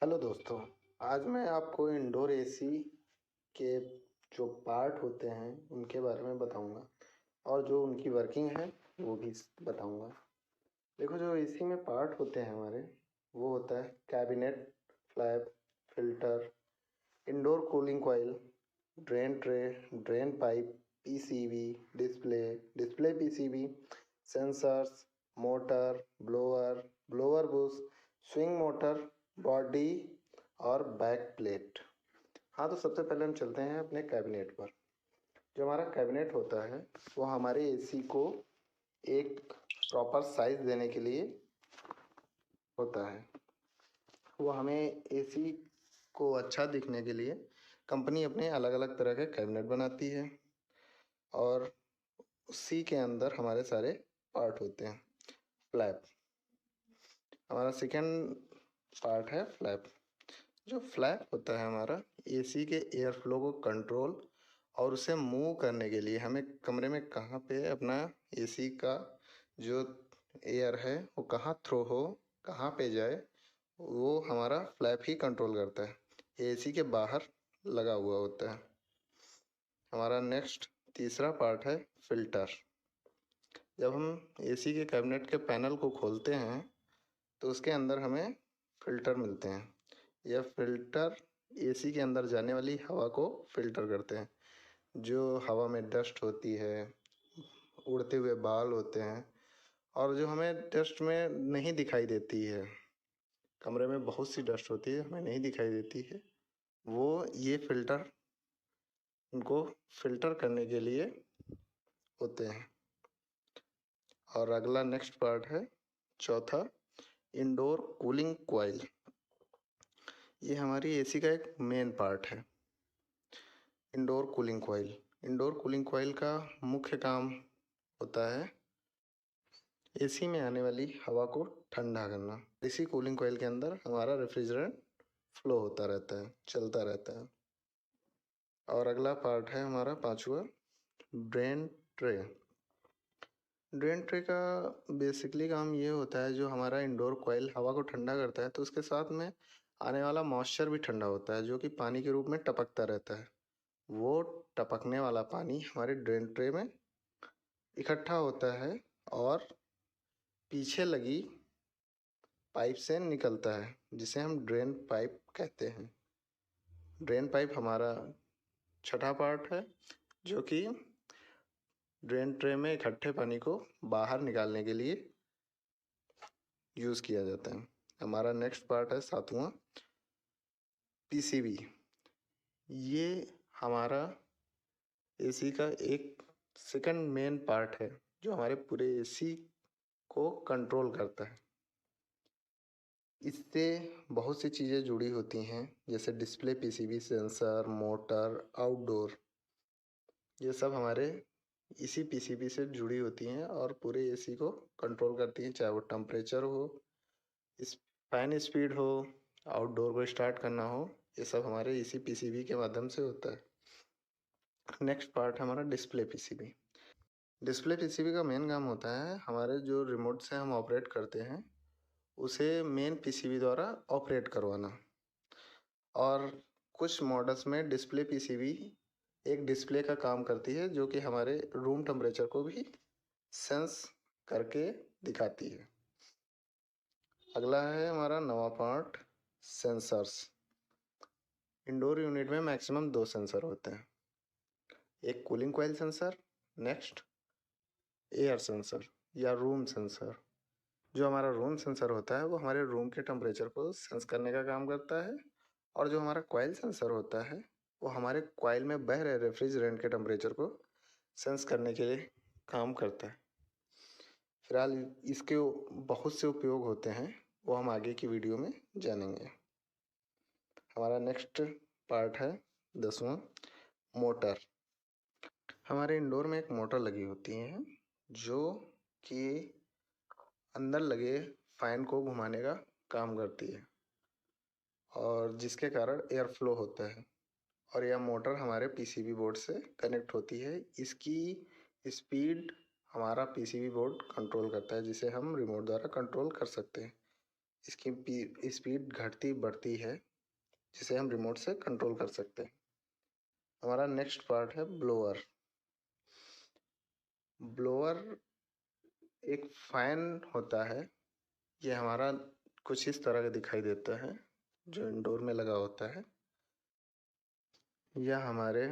Hello दोस्तों, आज मैं आपको इंडोर एसी के जो पार्ट होते हैं उनके बारे में बताऊंगा और जो उनकी वर्किंग है वो भी बताऊंगा। देखो, जो एसी में पार्ट होते हैं हमारे, वो होता है cabinet, flap, filter, indoor cooling coil, drain tray, drain pipe, PCB, display, display PCB, sensors, motor, blower, blower Bush, swing motor, body और बैक प्लेट। हाँ, तो सबसे पहले हम चलते हैं अपने कैबिनेट पर। जो हमारा कैबिनेट होता है वो हमारे एसी को एक प्रॉपर साइज देने के लिए होता है। वो हमें एसी को अच्छा दिखने के लिए कंपनी अपने अलग अलग तरह के कैबिनेट बनाती है और उसी के अंदर हमारे सारे पार्ट होते हैं। फ्लैप हमारा सेकंड पार्ट है। फ्लैप जो फ्लैप होता है हमारा एसी के एयर फ्लो को कंट्रोल और उसे मूव करने के लिए हमें कमरे में कहाँ पे अपना एसी का जो एयर है वो कहाँ थ्रो हो, कहाँ पे जाए, वो हमारा फ्लैप ही कंट्रोल करता है। एसी के बाहर लगा हुआ होता है। हमारा नेक्स्ट तीसरा पार्ट है फिल्टर। जब हम एसी के कैबिनेट के पैनल को खोलते हैं तो उसके अंदर हमें फ़िल्टर मिलते हैं। यह फ़िल्टर एसी के अंदर जाने वाली हवा को फ़िल्टर करते हैं। जो हवा में डस्ट होती है, उड़ते हुए बाल होते हैं और जो हमें डस्ट में नहीं दिखाई देती है, कमरे में बहुत सी डस्ट होती है हमें नहीं दिखाई देती है, वो ये फ़िल्टर उनको फ़िल्टर करने के लिए होते हैं। और अगला नेक्स्ट पार्ट है चौथा, इंडोर कूलिंग कॉइल। ये हमारी एसी का एक मेन पार्ट है। इंडोर कूलिंग कॉइल का मुख्य काम होता है एसी में आने वाली हवा को ठंडा करना। इसी कूलिंग कॉइल के अंदर हमारा रेफ्रिजरेंट फ्लो होता रहता है, चलता रहता है। और अगला पार्ट है हमारा पांचवा, ड्रेन ट्रे। ड्रेन ट्रे का बेसिकली काम ये होता है, जो हमारा इंडोर कॉइल हवा को ठंडा करता है तो उसके साथ में आने वाला मॉइस्चर भी ठंडा होता है, जो कि पानी के रूप में टपकता रहता है। वो टपकने वाला पानी हमारे ड्रेन ट्रे में इकट्ठा होता है और पीछे लगी पाइप से निकलता है, जिसे हम ड्रेन पाइप कहते हैं। ड्रेन पाइप हमारा छठा पार्ट है, जो कि ड्रेन ट्रे में इकट्ठे पानी को बाहर निकालने के लिए यूज़ किया जाता है। हमारा नेक्स्ट पार्ट है सातवां, पीसीबी। ये हमारा एसी का एक सेकंड मेन पार्ट है, जो हमारे पूरे एसी को कंट्रोल करता है। इससे बहुत सी चीज़ें जुड़ी होती हैं, जैसे display PCB, sensor, motor, outdoor. ये सब हमारे इसी पीसीबी से जुड़ी होती हैं और पूरे एसी को कंट्रोल करती हैं, चाहे वो टेम्परेचर हो, इस फैन स्पीड हो, आउटडोर को स्टार्ट करना हो। ये सब हमारे इसी पीसीबी के माध्यम से होता है। नेक्स्ट पार्ट हमारा डिस्प्ले पीसीबी। डिस्प्ले पीसीबी का मेन काम होता है हमारे जो रिमोट से हम ऑपरेट करते हैं उसे मेन पीसीबी द्वारा ऑपरेट करवाना। और कुछ मॉडल्स में डिस्प्ले पीसीबी एक डिस्प्ले का काम करती है, जो कि हमारे रूम टेम्परेचर को भी सेंस करके दिखाती है। अगला है हमारा नवा पार्ट, सेंसर्स। इंडोर यूनिट में मैक्सिमम 2 सेंसर होते हैं, एक cooling coil sensor, next air sensor या रूम सेंसर। जो हमारा रूम सेंसर होता है वो हमारे रूम के टेम्परेचर को सेंस करने का काम करता है, और जो हमारा कॉइल सेंसर होता है वो हमारे कॉइल में बह रहे रेफ्रिजरेंट के टेम्परेचर को सेंस करने के लिए काम करता है। फिलहाल इसके बहुत से उपयोग होते हैं, वो हम आगे की वीडियो में जानेंगे। हमारा नेक्स्ट पार्ट है 10वां, मोटर। हमारे इंडोर में एक मोटर लगी होती है, जो कि अंदर लगे फैन को घुमाने का काम करती है और जिसके कारण एयर फ्लो होता है। और यह मोटर हमारे पीसीबी बोर्ड से कनेक्ट होती है। इसकी स्पीड हमारा पीसीबी बोर्ड कंट्रोल करता है, जिसे हम रिमोट द्वारा कंट्रोल कर सकते हैं। इसकी स्पीड घटती बढ़ती है, जिसे हम रिमोट से कंट्रोल कर सकते हैं। हमारा नेक्स्ट पार्ट है ब्लोअर। ब्लोअर एक फैन होता है, ये हमारा कुछ इस तरह का दिखाई देता है, जो इंडोर में लगा होता है। यह हमारे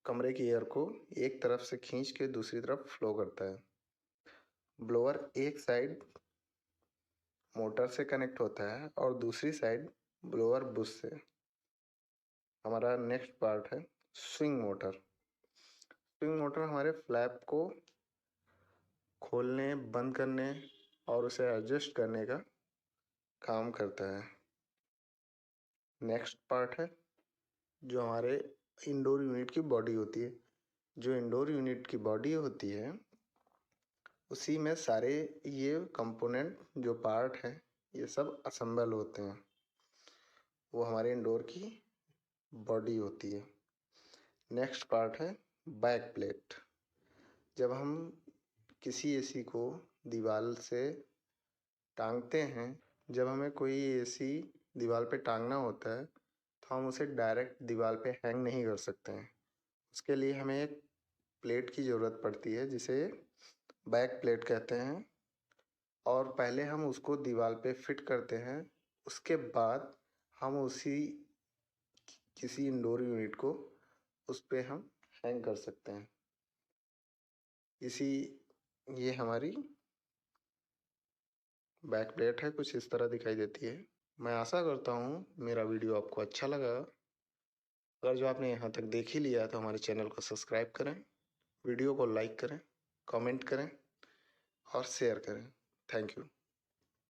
कमरे की एयर को एक तरफ से खींच के दूसरी तरफ फ्लो करता है। ब्लोअर एक साइड मोटर से कनेक्ट होता है और दूसरी साइड ब्लोअर बुश से। हमारा नेक्स्ट पार्ट है स्विंग मोटर। स्विंग मोटर हमारे फ्लैप को खोलने, बंद करने और उसे एडजस्ट करने का काम करता है। नेक्स्ट पार्ट है जो हमारे इंडोर यूनिट की बॉडी होती है। जो इंडोर यूनिट की बॉडी होती है, उसी में सारे ये कंपोनेंट जो पार्ट हैं, ये सब असेंबल होते हैं। वो हमारे इंडोर की बॉडी होती है। नेक्स्ट पार्ट है बैक प्लेट। जब हम किसी एसी को दीवार से टांगते हैं, जब हमें कोई एसी दीवार पे टांगना होता है, तो हम उसे डायरेक्ट दीवार पे हैंग नहीं कर सकते हैं। उसके लिए हमें एक प्लेट की ज़रूरत पड़ती है, जिसे बैक प्लेट कहते हैं। और पहले हम उसको दीवार पे फिट करते हैं, उसके बाद हम किसी इंडोर यूनिट को उस पे हम हैंग कर सकते हैं। ये हमारी बैक प्लेट है, कुछ इस तरह दिखाई देती है। मैं आशा करता हूँ मेरा वीडियो आपको अच्छा लगा। अगर जो आपने यहाँ तक देख ही लिया तो हमारे चैनल को सब्सक्राइब करें, वीडियो को लाइक करें, कमेंट करें और शेयर करें। Thank you.